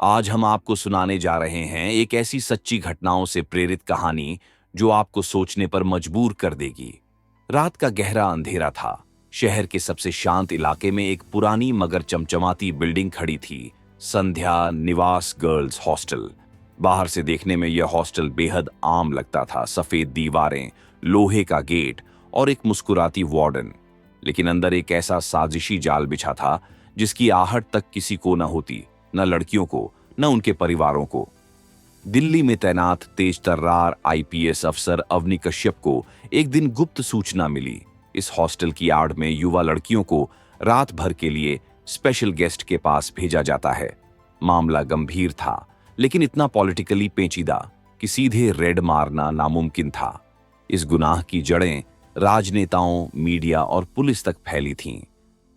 आज हम आपको सुनाने जा रहे हैं एक ऐसी सच्ची घटनाओं से प्रेरित कहानी जो आपको सोचने पर मजबूर कर देगी। रात का गहरा अंधेरा था। शहर के सबसे शांत इलाके में एक पुरानी मगर चमचमाती बिल्डिंग खड़ी थी, संध्या निवास गर्ल्स हॉस्टल। बाहर से देखने में यह हॉस्टल बेहद आम लगता था, सफेद दीवारें, लोहे का गेट और एक मुस्कुराती वार्डन। लेकिन अंदर एक ऐसा साजिशी जाल बिछा था जिसकी आहट तक किसी को न होती, न लड़कियों को, न उनके परिवारों को। दिल्ली में तैनात तेज तर्रार आईपीएस अफसर अवनी कश्यप को एक दिन गुप्त सूचना मिली। इस हॉस्टल की आड़ में युवा लड़कियों को रात भर के लिए स्पेशल गेस्ट के पास भेजा जाता है। मामला गंभीर था, लेकिन इतना पॉलिटिकली पेचीदा कि सीधे रेड मारना नामुमकिन था। इस गुनाह की जड़ें राजनेताओं, मीडिया और पुलिस तक फैली थीं।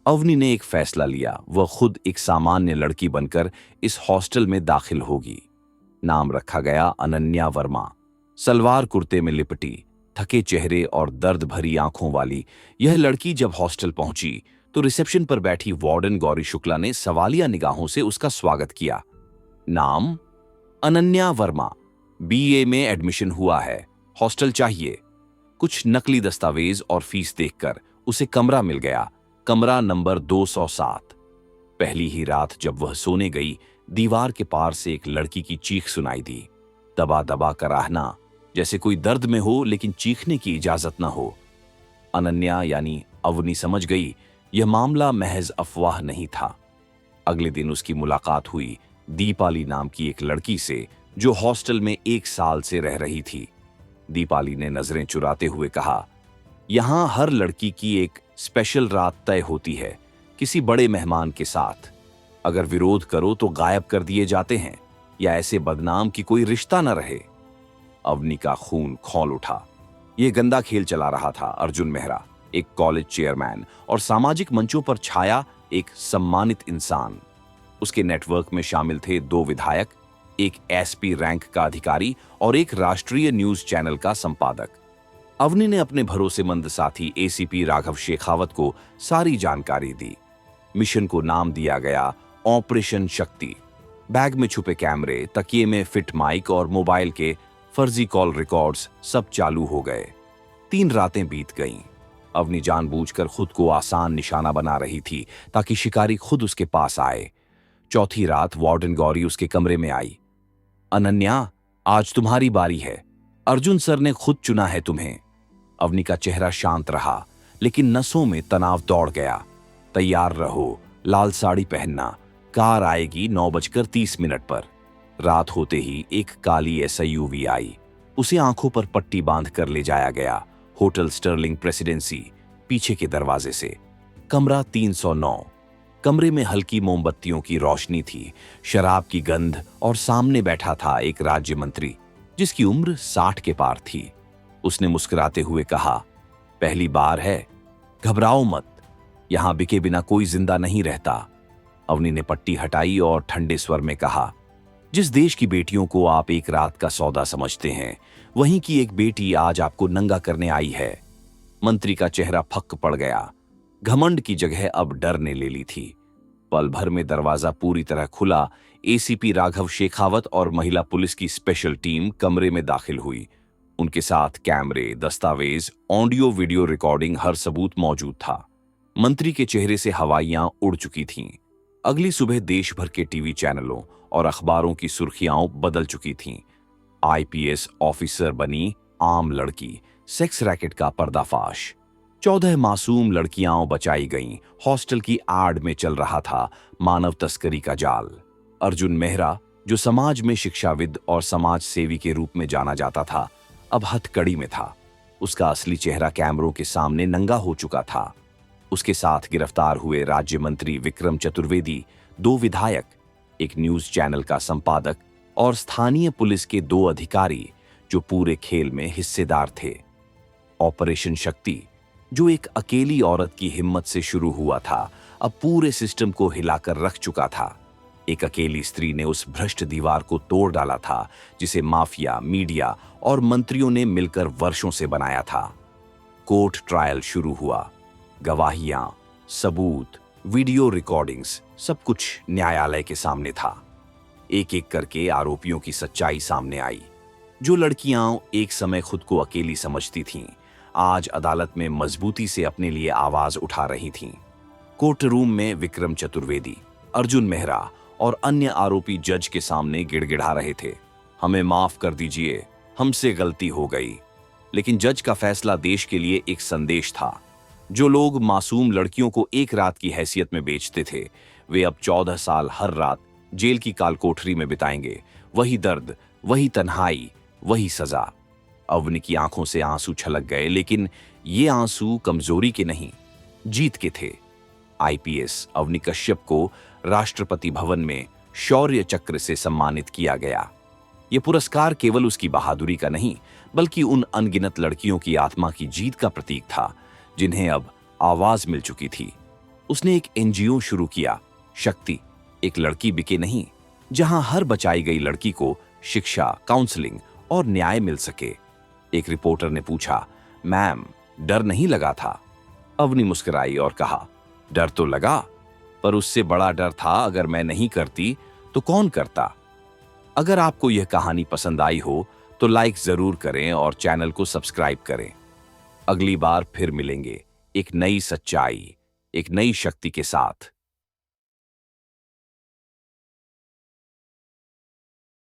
अवनी ने एक फैसला लिया, वह खुद एक सामान्य लड़की बनकर इस हॉस्टल में दाखिल होगी। नाम रखा गया अनन्या वर्मा। सलवार कुर्ते में लिपटी, थके चेहरे और दर्द भरी आंखों वाली यह लड़की जब हॉस्टल पहुंची तो रिसेप्शन पर बैठी वार्डन गौरी शुक्ला ने सवालिया निगाहों से उसका स्वागत किया। नाम अनन्या वर्मा, बीए में एडमिशन हुआ है, हॉस्टल चाहिए। कुछ नकली दस्तावेज और फीस देखकर उसे कमरा मिल गया, कमरा नंबर 207। पहली ही रात जब वह सोने गई, दीवार के पार से एक लड़की की चीख सुनाई दी। दबा दबा कर आहना, जैसे कोई दर्द में हो लेकिन चीखने की इजाजत न हो। अनन्या यानी अवनी समझ गई यह मामला महज अफवाह नहीं था। अगले दिन उसकी मुलाकात हुई दीपाली नाम की एक लड़की से जो हॉस्टल में 1 साल से रह रही थी। दीपाली ने नजरें चुराते हुए कहा, यहां हर लड़की की एक स्पेशल रात तय होती है, किसी बड़े मेहमान के साथ। अगर विरोध करो तो गायब कर दिए जाते हैं या ऐसे बदनाम कि कोई रिश्ता न रहे। अवनी का खून खौल उठा। यह गंदा खेल चला रहा था अर्जुन मेहरा, एक कॉलेज चेयरमैन और सामाजिक मंचों पर छाया एक सम्मानित इंसान। उसके नेटवर्क में शामिल थे 2 विधायक, एक एसपी रैंक का अधिकारी और एक राष्ट्रीय न्यूज चैनल का संपादक। अवनी ने अपने भरोसेमंद साथी एसीपी राघव शेखावत को सारी जानकारी दी। मिशन को नाम दिया गया ऑपरेशन शक्ति। बैग में छुपे कैमरे, तकिए में फिट माइक और मोबाइल के फर्जी कॉल रिकॉर्ड्स सब चालू हो गए। 3 रातें बीत गईं। अवनी जानबूझकर खुद को आसान निशाना बना रही थी ताकि शिकारी खुद उसके पास आए। चौथी रात वार्डन गौरी उसके कमरे में आई। अनन्या, आज तुम्हारी बारी है। अर्जुन सर ने खुद चुना है तुम्हें। अवनी का चेहरा शांत रहा, लेकिन नसों में तनाव दौड़ गया। तैयार रहो, लाल साड़ी पहनना, कार आएगी 9:30 पर। रात होते ही एक काली एसयूवी आई। उसे आंखों पर पट्टी बांध कर ले जाया गया होटल स्टर्लिंग प्रेसिडेंसी, पीछे के दरवाजे से। कमरा 309। कमरे में हल्की मोमबत्तियों की रोशनी थी, शराब की गंध और सामने बैठा था एक राज्य मंत्री जिसकी उम्र 60 के पार थी। उसने मुस्कुराते हुए कहा, पहली बार है, घबराओ मत, यहां बिके बिना कोई जिंदा नहीं रहता। अवनी ने पट्टी हटाई और ठंडे स्वर में कहा, जिस देश की बेटियों को आप एक रात का सौदा समझते हैं, वहीं की एक बेटी आज आपको नंगा करने आई है। मंत्री का चेहरा फक पड़ गया। घमंड की जगह अब डर ने ले ली थी। पल भर में दरवाजा पूरी तरह खुला। एसीपी राघव शेखावत और महिला पुलिस की स्पेशल टीम कमरे में दाखिल हुई। उनके साथ कैमरे, दस्तावेज, ऑडियो वीडियो रिकॉर्डिंग, हर सबूत मौजूद था। मंत्री के चेहरे से हवाइयां उड़ चुकी थीं। अगली सुबह देश भर के टीवी चैनलों और अखबारों की सुर्खियां बदल चुकी थीं। आईपीएस ऑफिसर बनी आम लड़की, सेक्स रैकेट का पर्दाफाश। 14 मासूम लड़कियां बचाई गईं। हॉस्टल की आड़ में चल रहा था मानव तस्करी का जाल। अर्जुन मेहरा, जो समाज में शिक्षाविद और समाज सेवी के रूप में जाना जाता था, अब हथकड़ी में था। उसका असली चेहरा कैमरों के सामने नंगा हो चुका था। उसके साथ गिरफ्तार हुए राज्य मंत्री विक्रम चतुर्वेदी, 2 विधायक, एक न्यूज चैनल का संपादक और स्थानीय पुलिस के 2 अधिकारी जो पूरे खेल में हिस्सेदार थे। ऑपरेशन शक्ति, जो एक अकेली औरत की हिम्मत से शुरू हुआ था, अब पूरे सिस्टम को हिलाकर रख चुका था। एक अकेली स्त्री ने उस भ्रष्ट दीवार को तोड़ डाला था जिसे माफिया, मीडिया और मंत्रियों ने मिलकर वर्षों से बनाया था। कोर्ट ट्रायल शुरू हुआ। गवाहियां, सबूत, वीडियो रिकॉर्डिंग्स, सब कुछ न्यायालय के सामने था। एक एक करके आरोपियों की सच्चाई सामने आई। जो लड़कियां एक समय खुद को अकेली समझती थीं, आज अदालत में मजबूती से अपने लिए आवाज उठा रही थीं। कोर्ट रूम में विक्रम चतुर्वेदी, अर्जुन मेहरा और अन्य आरोपी जज के सामने गिड़गिड़ा रहे थे, हमें माफ कर दीजिए, हमसे गलती हो गई। लेकिन जज का फैसला देश के लिए एक संदेश था। जो लोग मासूम लड़कियों को एक रात की हैसियत में बेचते थे, वे अब 14 साल हर रात जेल की कालकोठरी में बिताएंगे। वही दर्द, वही तन्हाई, वही सजा। अवनी की आंखों से आंसू छलक गए, लेकिन ये आंसू कमजोरी के नहीं, जीत के थे। आईपीएस अवनी कश्यप को राष्ट्रपति भवन में शौर्य चक्र से सम्मानित किया गया। यह पुरस्कार केवल उसकी बहादुरी का नहीं, बल्कि उन अनगिनत लड़कियों की आत्मा की जीत का प्रतीक था, जिन्हें अब आवाज मिल चुकी थी। उसने एक एनजीओ शुरू किया, शक्ति, एक लड़की बिके नहीं, जहां हर बचाई गई लड़की को शिक्षा, काउंसलिंग और न्याय मिल सके। एक रिपोर्टर ने पूछा, मैम, डर नहीं लगा था? अवनी मुस्कुराई और कहा, डर तो लगा, पर उससे बड़ा डर था अगर मैं नहीं करती तो कौन करता। अगर आपको यह कहानी पसंद आई हो तो लाइक जरूर करें और चैनल को सब्सक्राइब करें। अगली बार फिर मिलेंगे एक नई सच्चाई, एक नई शक्ति के साथ।